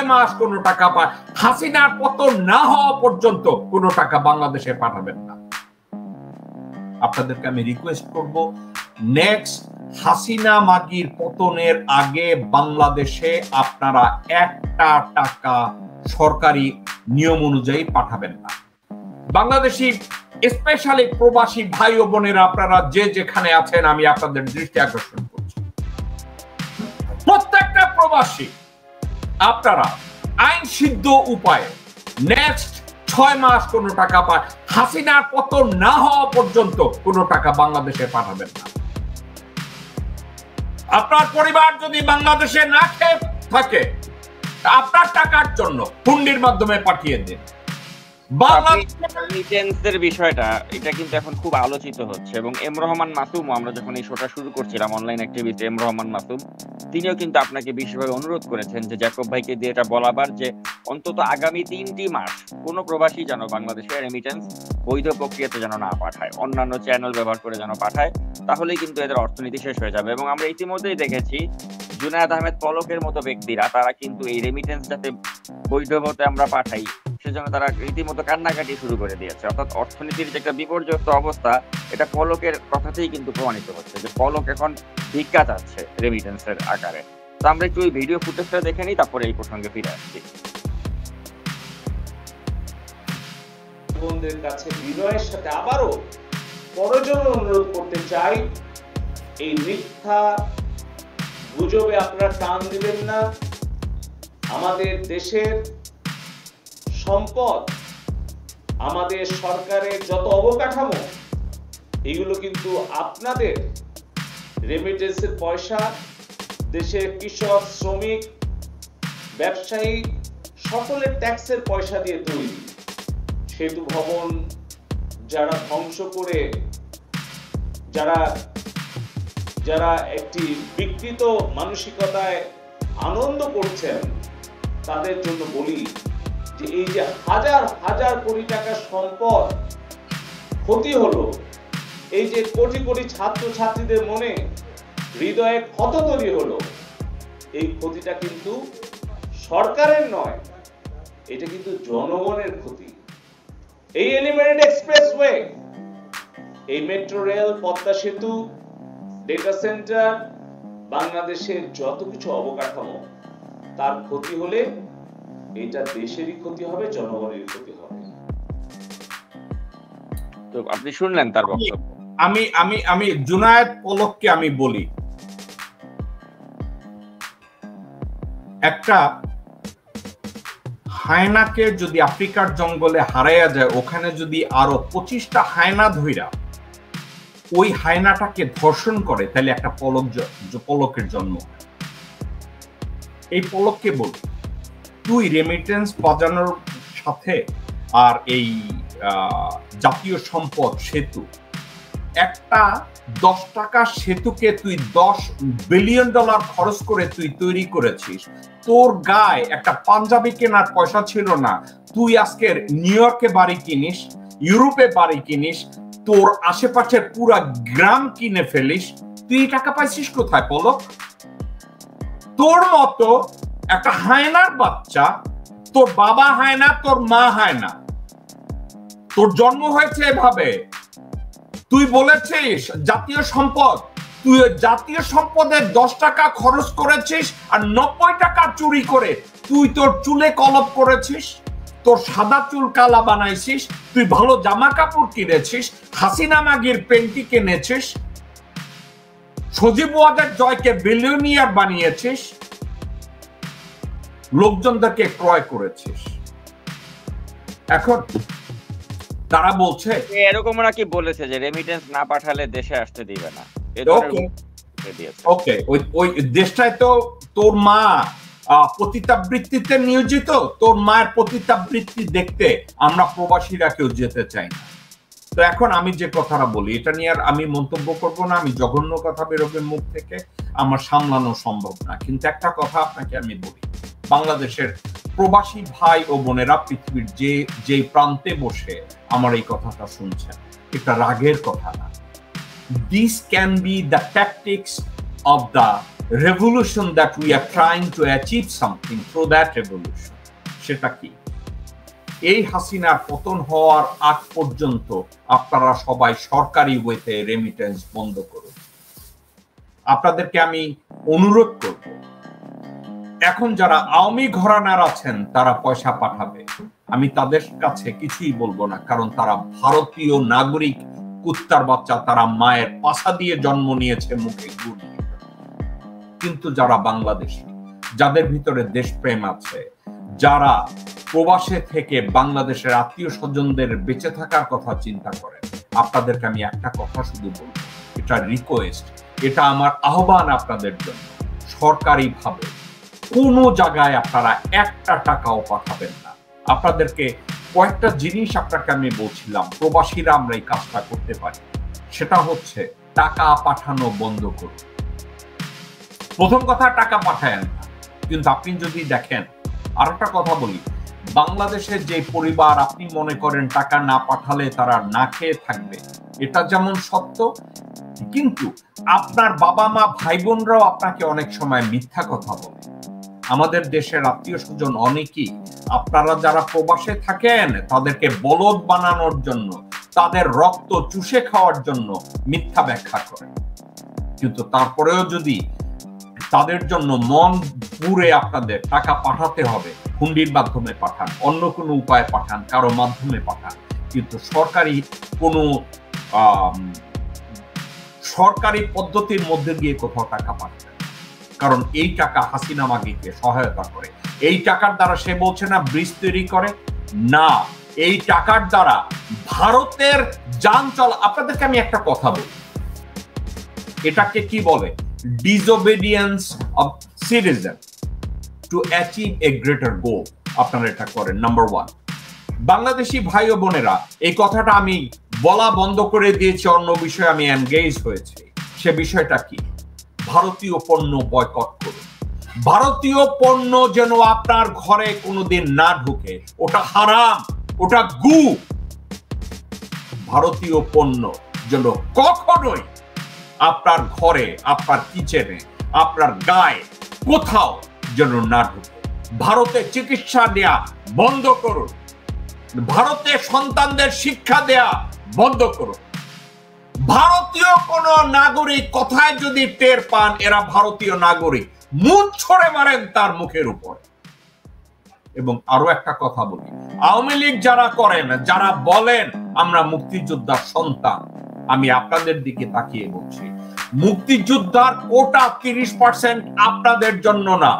মাস কোনো টাকা পায়, হাসিনার পতন না হওয়া পর্যন্ত কোনো টাকা বাংলাদেশে পাঠাবেন না। আপনাদেরকে আমি রিকোয়েস্ট করব, নেক্সট হাসিনা মাগির পতনের আগে বাংলাদেশে আপনারা একটা টাকা সরকারি নিয়ম অনুযায়ী পাঠাবেন না। বাংলাদেশি স্পেশালি প্রবাসী ভাই ও বোনেরা আপনারা যে যেখানে আছেন, আমি আপনাদের দৃষ্টি আকর্ষণ করছি, প্রত্যেকটা প্রবাসী আপনারা আইন সিদ্ধ উপায়ে নেক্সট 6 মাস কোনো টাকা পায়, হাসিনার পতন না হওয়া পর্যন্ত কোনো টাকা বাংলাদেশে পাঠাবেন না। আপনার পরিবার যদি বাংলাদেশে না খেয়ে থাকে, আপনার টাকার জন্য হুন্ডির মাধ্যমে পাঠিয়ে দিন। রেমিটেন্সের বিষয়টা এটা কিন্তু এখন খুব আলোচিত হচ্ছে, এবং এম রহমান মাসুম, আমরা যখন এই শোটা শুরু করছিলাম online activity, M Rahman Masum তিনিও কিন্তু আপনাকে বিশেষভাবে অনুরোধ করেছেন যে জ্যাকব ভাইকে দিয়ে এটা বলাবার যে অন্তত আগামী 3টি মাস কোনো প্রবাসী যেন বাংলাদেশে রেমিটেন্স বৈধ প্রক্রিয়াতে যেন না পাঠায়, অন্যান্য চ্যানেল ব্যবহার করে যেন পাঠায়, তাহলেই কিন্তু এদের অর্থনীতি শেষ হয়ে যাবে। এবং আমরা ইতিমধ্যেই দেখেছি জুনায়েদ আহমেদ পলকের মতো ব্যক্তিরা তারা কিন্তু এই রেমিটেন্স যাতে বৈধভাবে আমরা পাঠাই সেজন্য তারা রীতিমতো কান্নাকাটি শুরু করে দিয়েছে। অর্থাৎ অর্থনীতির যে একটা বিপর্যস্ত অবস্থা, এটা পলকের কথাতেই কিন্তু প্রমাণিত হচ্ছে যে পলক এখন ভিক্ষা চাচ্ছে রেমিটেন্সের আকারে। তো আমরা একটু ওই ভিডিও ফুটেজটা দেখে নিই, তারপরে এই প্রসঙ্গে ফিরে আসছি। বন্ধুদের কাছে বিনয়ের সাথে আবারও করজোড়ে অনুরোধ করতে চাই, এই মিথ্যা গুজবে আপনারা কান দিবেন না। আমাদের দেশের সম্পদ, আমাদের সরকারের যত অবকাঠামো, এগুলো কিন্তু আপনাদের রেমিটেন্সের পয়সা, দেশের কৃষক, শ্রমিক, ব্যবসায়ী সকলের ট্যাক্সের পয়সা দিয়ে তৈরি। সেতু ভবন যারা ধ্বংস করে, যারা একটি বিকৃত মানসিকতায় আনন্দ করছেন, তাদের জন্য বলি যে এই যে হাজার হাজার কোটি টাকার সম্পদ ক্ষতি হলো, এই যে কোটি কোটি ছাত্র ছাত্রীদের মনে হৃদয়ে ক্ষত তৈরি হলো, এই ক্ষতিটা কিন্তু সরকারের নয়, এটা কিন্তু জনগণের ক্ষতি। এই এলিভেটেড এক্সপ্রেসওয়ে, এই মেট্রো রেল, পদ্মা সেতু, ডেটা সেন্টার, বাংলাদেশের যত কিছু অবকাঠামো, তার ক্ষতি হলে এটা দেশেরই ক্ষতি হবে, জনগণের ক্ষতি হবে। তো আপনি শুনলেন তার বক্তব্য। আমি জুনায়েদ পলককে আমি বলি, একটা হায়নাকে যদি আফ্রিকার জঙ্গলে হারাইয়া যায়, ওখানে যদি আরো 25টা হায়না ধইরা ওই হায়নাটাকে ধর্ষণ করে, তাহলে একটা পলকের জন্ম। এই পলককে বল, তুই রেমিটেন্স বাজানোর সাথে আর এই জাতীয় সম্পদ সেতু, একটা 10 টাকার সেতুকে তুই $10 বিলিয়ন খরচ করে তুই তৈরি করেছিস। তোর গায়ে একটা পাঞ্জাবি কেনার পয়সা ছিল না, তুই আজকের নিউ ইয়র্কে বাড়ি কিনিস, ইউরোপে বাড়ি কিনিস, তোর আশেপাশের পুরা গ্রাম কিনে ফেলিস। তুই টাকা পাইছিস কোথায় পলক? তোর মতো একটা হায়নার বাচ্চা, তোর বাবা হায়না, তোর মা হায়না, তোর জন্ম হয়েছে এভাবে। তুই বলেছিস জাতীয় সম্পদ, তুই জাতীয় সম্পদের 10 টাকা খরচ করেছিস আর 90 টাকা চুরি করে তুই তোর চুলে কলপ করেছিস, তোর সাদা চুল কালা বানাইছিস, তুই ভালো জামা কাপড় কিনেছিস, হাসিনা মাগির পেন্টি কিনেছিস, সজীব ওয়াজেদ জয়কে বিলিয়নিয়ার বানিয়েছিস, লোকজনদেরকে ক্রয় করেছিস। এখন তারা বলছে এরকম নাকি বলেছে যে রেমিটেন্স না পাঠালে দেশে আসতে দিবে না। ওকে, ওই দেশটায় তো তোর মা পতিতাবৃত্তিতে নিয়োজিত, তোর মায়ের পতিতাবৃত্তি দেখতে আমরা প্রবাসীরা কেউ যেতে চাই না। তো এখন আমি যে কথাটা বলি, এটা নিয়ে আর আমি মন্তব্য করব না, আমি জঘন্য কথা বেরোবে মুখ থেকে, আমার সামলানো সম্ভব না। কিন্তু একটা কথা আপনাকে আমি বলি, বাংলাদেশের প্রবাসী ভাই ও বোনেরা পৃথিবীর যে প্রান্তে বসে আমার এই কথাটা শুনছেন, এটা রাগের কথা না। This can be the tactics of the revolution that we are trying to achieve something through that revolution, সেটা কি? এই হাসিনার পতন হওয়ার আগ পর্যন্ত আপনারা সবাই সরকারি ওয়েতে রেমিটেন্স বন্ধ করুন। আপনাদেরকে আমি অনুরোধ করব, এখন যারা আওয়ামী ঘরানার আছেন তারা পয়সা পাঠাবে, আমি তাদের কাছে কিছুই বলবো না, কারণ তারা ভারতীয় নাগরিক, কুত্তার বাচ্চা, তারা মায়ের পাছা দিয়ে জন্ম নিয়েছে মুখে গুড়। কিন্তু যারা বাংলাদেশী, যাদের ভিতরে দেশপ্রেম আছে, যারা প্রবাসে থেকে বাংলাদেশের আত্মীয় স্বজনদের বেঁচে থাকার কথা চিন্তা করেন, আপনাদেরকে আমি একটা কথা শুধু বলবো, এটা রিকোয়েস্ট, এটা আমার আহ্বান আপনাদের জন্য, সরকারিভাবে কোনো জায়গায় আপনারা একটা টাকাও পাঠাবেন না। আপনাদেরকে কয়েকটা জিনিস আপনাকে আমি বলছিলাম, প্রবাসীরা আমরা এই কাজটা করতে পারি, সেটা হচ্ছে টাকা পাঠানো বন্ধ করুন। প্রথম কথা, টাকা পাঠায়েন না। কিন্তু আপনি যদি দেখেন, আরেকটা কথা বলি, বাংলাদেশের যে পরিবার আপনি মনে করেন টাকা না পাঠালে তারা না খেয়ে থাকবে, এটা যেমন সত্য, কিন্তু আপনার বাবা মা ভাই বোনরাও আপনাকে অনেক সময় মিথ্যা কথা বলে। আমাদের দেশের আত্মীয় স্বজন অনেকেই, আপনারা যারা প্রবাসে থাকেন তাদেরকে বলদ বানানোর জন্য, তাদের রক্ত চুষে খাওয়ার জন্য মিথ্যা ব্যাখ্যা করেন। কিন্তু তারপরেও যদি তাদের জন্য মন পুরে আপনাদের টাকা পাঠাতে হবে, হুন্ডির মাধ্যমে পাঠান, অন্য কোনো উপায়ে পাঠান, কারো মাধ্যমে পাঠান, কিন্তু সরকারি পদ্ধতির মধ্যে দিয়ে কোথাও টাকা পাঠান। কারণ এই টাকা হাসিনা মাগিকে সহায়তা করে। এই টাকার দ্বারা সে বলছে না ব্রিজ তৈরি করে, না, এই টাকার দ্বারা ভারতের যান চল। আপনাদেরকে আমি একটা কথা বলি, এটাকে কি বলে? disobedience of citizen to achieve a greater goal। আপনারা এটা করেন। নাম্বার 1, বাংলাদেশি ভাই ও বোনেরা, এই কথাটা আমি বলা বন্ধ করে দিয়েছি, অন্য বিষয়ে আমি এনগেজ হয়েছি। সে বিষয়টা কি? ভারতীয় পণ্য বয়কট করুন। ভারতীয় পণ্য যেন আপনার ঘরে কোনোদিন না ঢুকে, ওটা হারাম, ওটা গু। ভারতীয় পণ্য যেন কখনোই আপনার ঘরে, আপনার কিচেনে, আপনার গায়ে কোথাও যেন না ঢুকে। ভারতে চিকিৎসা দেয়া বন্ধ করুন। ভারতে সন্তানদের শিক্ষা দেয়া বন্ধ করুন। ভারতীয় কোন নাগরিক কথায় যদি টের পান এরা ভারতীয় নাগরিক, মুখ ছড়ে মারেন তার মুখের উপর। এবং আরো একটা কথা বলি, আওয়ামী লীগ যারা করেন, যারা বলেন আমরা মুক্তিযোদ্ধার সন্তান, আমি আপনাদের দিকে তাকিয়ে বলছি, মুক্তিযোদ্ধার কোটা 30% আপনাদের জন্য না,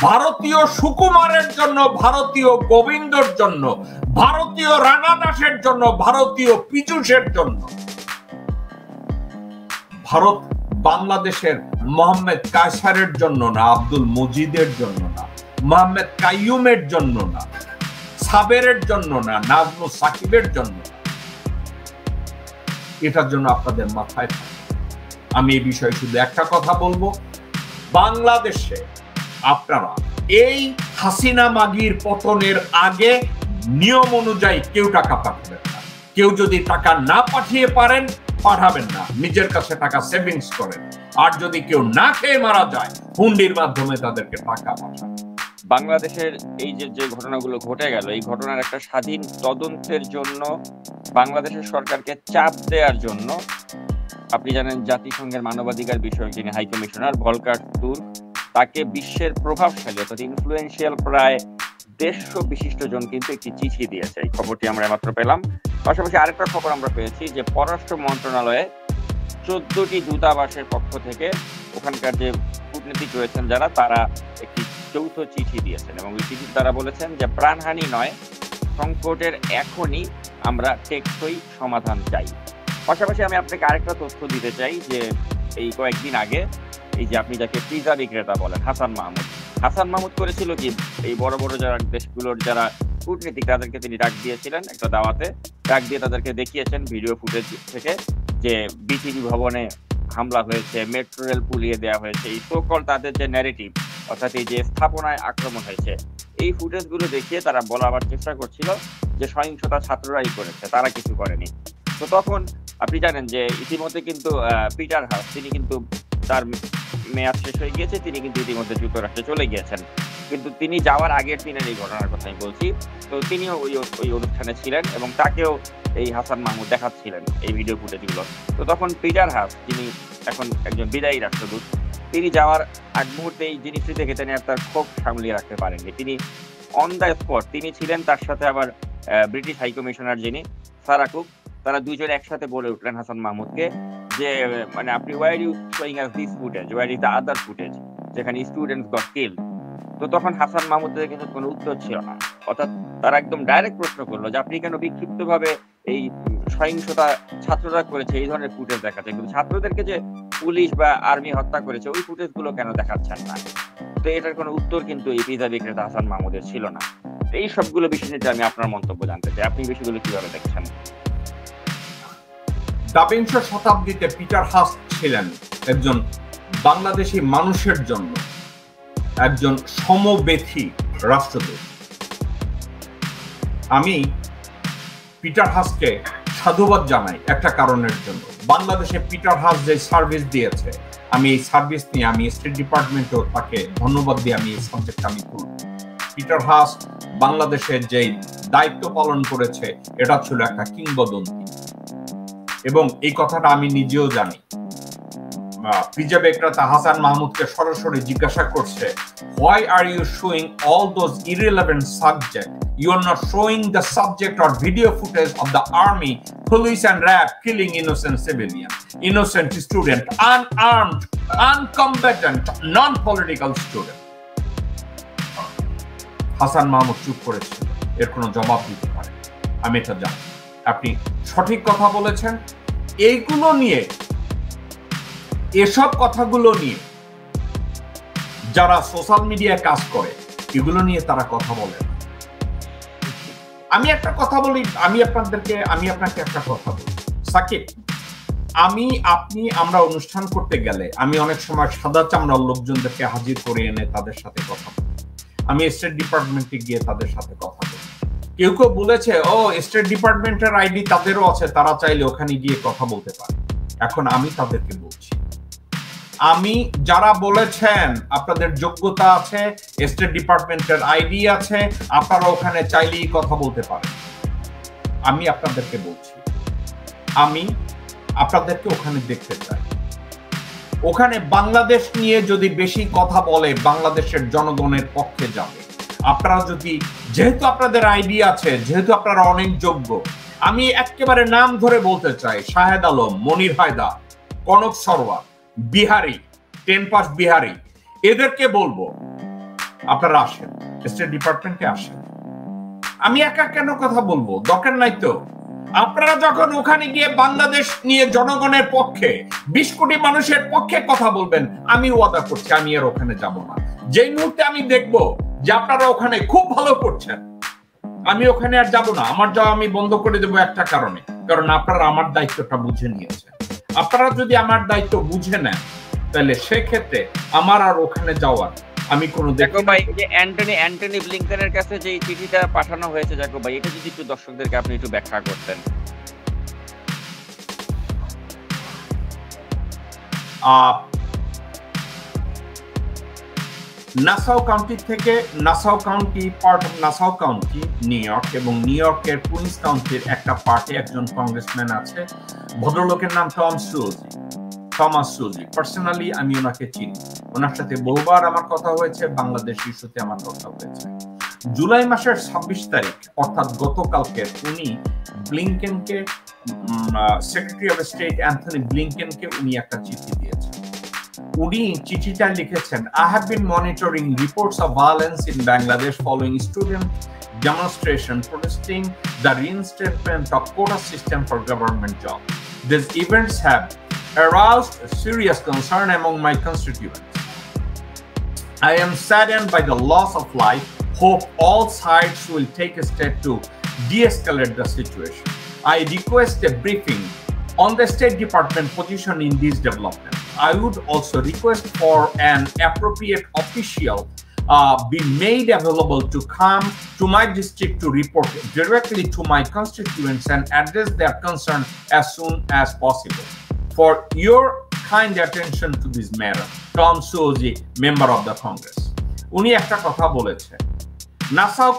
ভারতীয় সুকুমারের জন্য, ভারতীয় গোবিন্দর জন্য, ভারতীয় রানাদাসের জন্য, ভারতীয় পীযূষের জন্য। ভারত বাংলাদেশের মোহাম্মদ কায়সারের জন্য না, আব্দুল মজিদের জন্য না, মোহাম্মদ কাইয়ুমের জন্য না, সাবেরের জন্য না, নাজমুল সাকিবের জন্য না। এটার জন্য আপনাদের মাথায় থাকে। আমি এই বিষয়ে শুধু একটা কথা বলবো, বাংলাদেশে আপনারা এই হাসিনা মাগির পতনের আগে নিয়ম অনুযায়ী কেউ টাকা পাঠাবেন না। কেউ যদি টাকা না পাঠিয়ে পারেন, পাঠাবেন না, নিজের কাছে টাকা সেভিংস করেন। আর যদি কেউ না খেয়ে মারা যায়, হুন্ডির মাধ্যমে তাদেরকে টাকা পাঠান। বাংলাদেশের এই যে ঘটনাগুলো ঘটে গেল, এই ঘটনার একটা স্বাধীন তদন্তের জন্য, বাংলাদেশের সরকারকে চাপ দেওয়ার জন্য, আপনি জানেন জাতিসংঘের মানবাধিকার বিষয়ক যিনি হাই কমিশনার ভলকার তুর্ক, তাকে বিশ্বের প্রভাবশালী অর্থাৎ ইনফ্লুয়েন্সিয়াল প্রায় 150 বিশিষ্ট জন কিন্তু একটি চিঠি দিয়েছে। এই খবরটি আমরা মাত্র পেলাম। পাশাপাশি আরেকটা খবর আমরা পেয়েছি যে পররাষ্ট্র মন্ত্রণালয়ে 14টি দূতাবাসের পক্ষ থেকে ওখানকার যে কূটনীতিক রয়েছেন যারা, তারা একটি যৌথ চিঠি দিয়েছেন এবং ওই চিঠিতে তারা বলেছেন যে প্রাণহানি নয়, সংকটের এখনই আমরা টেকসই সমাধান চাই। পাশাপাশি আমি আপনাকে আরেকটা তথ্য দিতে চাই যে এই কয়েকদিন আগে এই যে আপনি যাকে পিজা বিক্রেতা বলেন হাসান মাহমুদ করেছিল কি, এই বড় বড় যারা দেশগুলোর যারা কূটনীতিক তাদেরকে তিনি ডাক দিয়েছিলেন একটা দাওয়াতে, ডাক দিয়ে তাদেরকে দেখিয়েছেন ভিডিও ফুটেজ থেকে যে বিটিভি ভবনে হামলা হয়েছে, মেট্রো রেল পুলিয়ে দেওয়া হয়েছে, এই সকল তাদের যে ন্যারেটিভ অর্থাৎ এই যে স্থাপনায় আক্রমণ হয়েছে, এই ফুটেজগুলো দেখিয়ে তারা বলাবার চেষ্টা করছিল যে সহিংসতা ছাত্ররাই করেছে, তারা কিছু করেনি। তো তখন আপনি জানেন যে ইতিমধ্যে কিন্তু পিটার হাস তিনি কিন্তু তার মেয়াদ শেষ হয়ে গিয়েছে, তিনি কিন্তু ইতিমধ্যে যুক্তরাষ্ট্রে চলে গিয়েছেন। কিন্তু তিনি যাওয়ার আগের দিনের এই ঘটনার কথা আমি বলছি। তো তিনিও ওই অনুষ্ঠানে ছিলেন এবং তাকেও এই হাসান মাহমুদ দেখাচ্ছিলেন এই ভিডিও ফুটেজগুলো। তো তখন পিটার হাস, যিনি এখন একজন বিদায়ী রাষ্ট্রদূত, তিনি যাওয়ার আগ মুহূর্তে এই জিনিসটি দেখে তিনি আর তার ক্ষোভ সামলিয়ে রাখতে পারেননি। তিনি অন দ্য স্পট তিনি ছিলেন, তার সাথে আবার ব্রিটিশ হাই কমিশনার যিনি সারা কুক, তারা দুইজনে একসাথে বলে উঠলেন হাসান মাহমুদকে যে মানে আপনি why are you showing us this footage, where is the other footage যেখানে স্টুডেন্টস গট কিল্ড। তো তখন হাসান মাহমুদের কিন্তু কোনো উত্তর ছিল না, অর্থাৎ তারা একদম ডাইরেক্ট প্রশ্ন করলো যে আপনি কেন বিক্ষিপ্তভাবে এই সহিংসতা ছাত্ররা করেছে এই ধরনের ফুটেজ দেখাচ্ছেন, কিন্তু ছাত্রদেরকে যে পুলিশ বা আর্মি হত্যা করেছে ওই ফুটেজ গুলো কেন দেখাচ্ছেন না? তো এটার কোনো উত্তর কিন্তু এই পিজা বিক্রেতা হাসান মাহমুদের ছিল না। এই সবগুলো বিষয় নিয়ে আমি আপনার মন্তব্য জানতে চাই, আপনি বিষয়গুলো কিভাবে দেখছেন? বিংশ শতাব্দীতে পিটার হাস ছিলেন একজন বাংলাদেশি মানুষের জন্য একজন সমবেথী রাষ্ট্রদূত। আমি পিটার হাসকে সাধুবাদ জানাই একটা কারণের জন্য। বাংলাদেশে পিটার হাস যে সার্ভিস দিয়েছে, আমি এই সার্ভিস নিয়ে আমি স্টেট ডিপার্টমেন্টও তাকে ধন্যবাদ দিয়ে আমি এই সাবজেক্ট আমি তুলব। পিটার হাস বাংলাদেশের যে দায়িত্ব পালন করেছে এটা ছিল একটা কিংবদন্তি, এবং এই কথাটা আমি নিজেও জানি। পিজা বিক্রেতা হাসান মাহমুদকে সরাসরি জিজ্ঞাসা করছে, why are you showing all those irrelevant subjects? You are not showing the subject or video footage of the army, police and RAB killing innocent civilians, innocent students, unarmed, uncombatant, non-political students. Hasan Mahmud চুপ করেছিল, এর কোনো জবাব দিতে পারে, আমি এটা জানি। আপনি সঠিক কথা বলেছেন। এইগুলো নিয়ে, এসব কথাগুলো নিয়ে যারা সোশ্যাল মিডিয়ায় কাজ করে এগুলো নিয়ে তারা কথা বলে না। আমি একটা কথা বলি, আমি আপনাকে একটা কথা বলি সাকিব, আমরা অনুষ্ঠান করতে গেলে আমি অনেক সময় সাদা চামড়ার লোকজনদেরকে হাজির করে এনে তাদের সাথে কথা বলি। আমি স্টেট ডিপার্টমেন্টে গিয়ে তাদের সাথে কথা বলি। কেউ কেউ বলেছে, ও স্টেট ডিপার্টমেন্টের আইডি তাদেরও আছে, তারা চাইলে ওখানে গিয়ে কথা বলতে পারে। এখন আমি তাদেরকে বলছি, আমি যারা বলেছেন আপনাদের যোগ্যতা আছে, স্টেট ডিপার্টমেন্টের আইডি আছে, আপনারা ওখানে চাইলেই কথা বলতে পারেন, আমি আপনাদেরকে বলছি, আমি আপনাদেরকে ওখানে দেখতে চাই। ওখানে বাংলাদেশ নিয়ে যদি বেশি কথা বলে বাংলাদেশের জনগণের পক্ষে যাবে। আপনারা যদি, যেহেতু আপনাদের আইডি আছে, যেহেতু আপনারা অনেক যোগ্য, আমি একেবারে নাম ধরে বলতে চাই, শাহেদ আলম, মনির হায়দার, কনক সরওয়ার, বিহারি, 10 পাস বিহারি, এদেরকে বলবো আপনারা আসেন, স্টেট ডিপার্টমেন্টে আসেন। আমি একা কেন কথা বলবো? দরকার নাই তো। আপনারা যখন ওখানে গিয়ে বাংলাদেশ নিয়ে জনগণের পক্ষে, 20 কোটি মানুষের পক্ষে কথা বলবেন, আমি ওয়াদা করছি আমি আর ওখানে যাব না। যেই মুহূর্তে আমি দেখব যে আপনারা ওখানে খুব ভালো করছেন, আমি ওখানে আর যাব না। আমার যাওয়া আমি বন্ধ করে দেবো একটা কারণে, কারণ আপনারা আমার দায়িত্বটা বুঝে নিয়েছেন। আপনারা যদি আমার দায়িত্ব বুঝে নেন, তাহলে সেক্ষেত্রে আমার আর ওখানে যাওয়ার আমি কোনো দেখো ভাই, যে অ্যান্টনি ব্লিংকেনের কাছে যে চিঠিটা পাঠানো হয়েছে জাকব ভাই, এটা যদি একটু দর্শকদেরকে আপনি একটু ব্যাখ্যা করতেন। নাসাউ কাউন্টি থেকে, Nassau county part of Nassau county new York, এবং নিউ ইয়র্কের কুইন্স কাউন্টির একটা পার্টে একজন কংগ্রেসম্যান আছে, ভদ্রলোকের নাম থমাস সুজি। পার্সোনালি আমি ওনাকে চিনি, ওনার সাথে বহুবার আমার কথা হয়েছে, বাংলাদেশ ইস্যুতে আমার কথা হয়েছে। জুলাই মাসের 26 তারিখ অর্থাৎ গতকালকে উনি ব্লিংকেনকে, সেক্রেটারি অফ স্টেট অ্যান্থনি ব্লিংকেনকে উনি একটা চিঠি দিয়েছেন। উনি চিঠিটা লিখেছেন, I have been monitoring reports of violence in Bangladesh following student demonstration protesting the reinstatement of quota system for government jobs. These events have aroused serious concern among my constituents. I am saddened by the loss of life. Hope all sides will take a step to de-escalate the situation. I request a briefing on the State Department position in this development. I would also request for an appropriate official be made available to come to my district to report directly to my constituents and address their concern as soon as possible. For your kind attention to this matter. Tom Suozzi, member of the Congress. উনি একটা কথা বলেছেন, Nassau